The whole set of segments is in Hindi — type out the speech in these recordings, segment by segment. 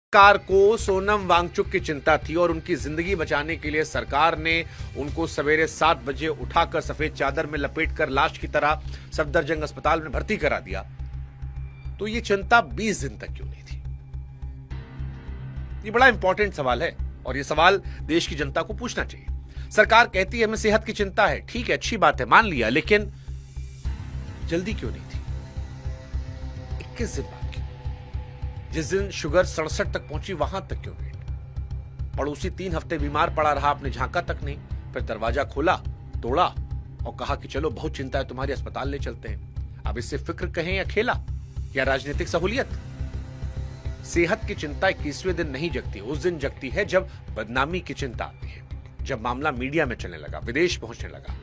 सरकार को सोनम वांगचुक की चिंता थी और उनकी जिंदगी बचाने के लिए सरकार ने उनको सवेरे 7 बजे उठाकर सफेद चादर में लपेटकर लाश की तरह सफदरजंग अस्पताल में भर्ती करा दिया। तो ये चिंता 20 दिन तक क्यों नहीं थी? ये बड़ा इंपॉर्टेंट सवाल है और ये सवाल देश की जनता को पूछना चाहिए। सरकार कहती है हमें सेहत की चिंता है, ठीक है, अच्छी बात है, मान लिया, लेकिन जल्दी क्यों नहीं थी? 21 दिन बाद क्यों? जिस दिन शुगर 67 तक पहुंची वहां तक क्यों वेट? पड़ोसी 3 हफ्ते बीमार पड़ा रहा, आपने झांका तक नहीं, फिर दरवाजा खोला, तोड़ा और कहा कि चलो बहुत चिंता है तुम्हारी, अस्पताल ले चलते हैं। अब इससे फिक्र कहें या खेला या राजनीतिक सहूलियत? सेहत की चिंता 21वें दिन नहीं जगती, उस दिन जगती है जब बदनामी की चिंता आती है, जब मामला मीडिया में चलने लगा, विदेश पहुंचने लगा,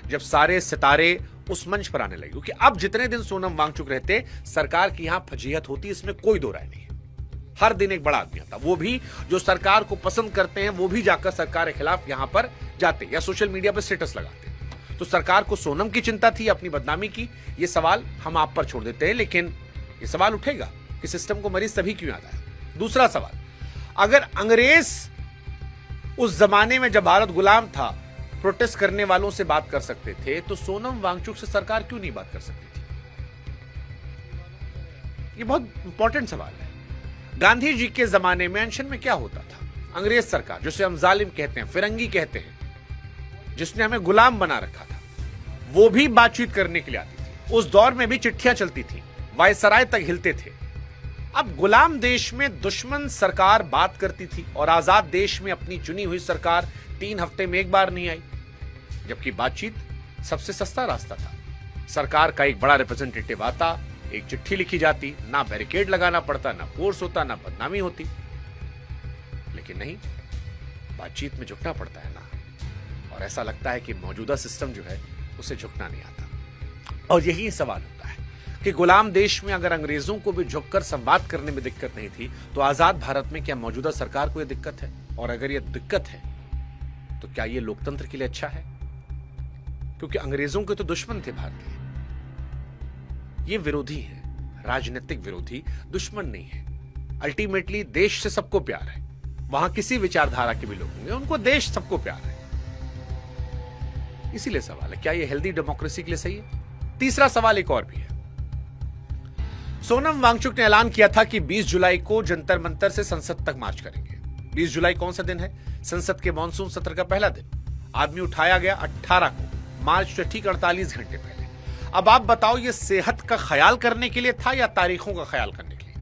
जब सारे सितारे उस मंच पर आने लगे। क्योंकि अब जितने दिन सोनम वांगचुक रहते, सरकार की यहां फजीहत होती, इसमें कोई दो राय नहीं है। हर दिन एक बड़ा आदमी आता, वो भी जो सरकार को पसंद करते हैं, वो भी जाकर सरकार के खिलाफ यहां पर जाते या सोशल मीडिया पर स्टेटस लगाते। तो सरकार को सोनम की चिंता थी, अपनी बदनामी की? ये सवाल हम आप पर छोड़ देते हैं, लेकिन ये सवाल उठेगा कि सिस्टम को मरीज तभी क्यों याद आया? दूसरा सवाल, अगर अंग्रेज उस जमाने में जब भारत गुलाम था प्रोटेस्ट करने वालों से बात कर सकते थे, तो सोनम वांगचुक से सरकार क्यों नहीं बात कर सकती थी? ये बहुत इंपॉर्टेंट सवाल है। गांधी जी के जमाने में अनशन में क्या होता था? अंग्रेज सरकार, जिसे हम जालिम कहते हैं, फिरंगी कहते हैं, जिसने हमें गुलाम बना रखा था, वो भी बातचीत करने के लिए आती थी। उस दौर में भी चिट्ठियां चलती थी, वायसराय तक हिलते थे। अब गुलाम देश में दुश्मन सरकार बात करती थी और आजाद देश में अपनी चुनी हुई सरकार 3 हफ्ते में एक बार नहीं आई, जबकि बातचीत सबसे सस्ता रास्ता था। सरकार का एक बड़ा रिप्रेजेंटेटिव आता, एक चिट्ठी लिखी जाती, ना बैरिकेड लगाना पड़ता, ना फोर्स होता, ना बदनामी होती। लेकिन नहीं, बातचीत में झुकना पड़ता है ना, और ऐसा लगता है कि मौजूदा सिस्टम जो है उसे झुकना नहीं आता। और यही सवाल होता है कि गुलाम देश में अगर अंग्रेजों को भी झुककर संवाद करने में दिक्कत नहीं थी, तो आजाद भारत में क्या मौजूदा सरकार को यह दिक्कत है? और अगर यह दिक्कत है तो क्या यह लोकतंत्र के लिए अच्छा है? क्योंकि अंग्रेजों के तो दुश्मन थे भारतीय, ये विरोधी है, राजनीतिक विरोधी, दुश्मन नहीं है। अल्टीमेटली देश से सबको प्यार है, वहां किसी विचारधारा के भी लोग होंगे, उनको देश सबको प्यार है। इसीलिए सवाल है, क्या यह हेल्दी डेमोक्रेसी के लिए सही है? तीसरा सवाल एक और भी है। सोनम वांगचुक ने ऐलान किया था कि 20 जुलाई को जंतर मंतर से संसद तक मार्च करेंगे। 20 जुलाई कौन सा दिन है? संसद के मॉनसून सत्र का पहला दिन। आदमी उठाया गया 18 को, मार्च से ठीक 48 घंटे पहले। अब आप बताओ, ये सेहत का ख्याल करने के लिए था या तारीखों का ख्याल करने के लिए?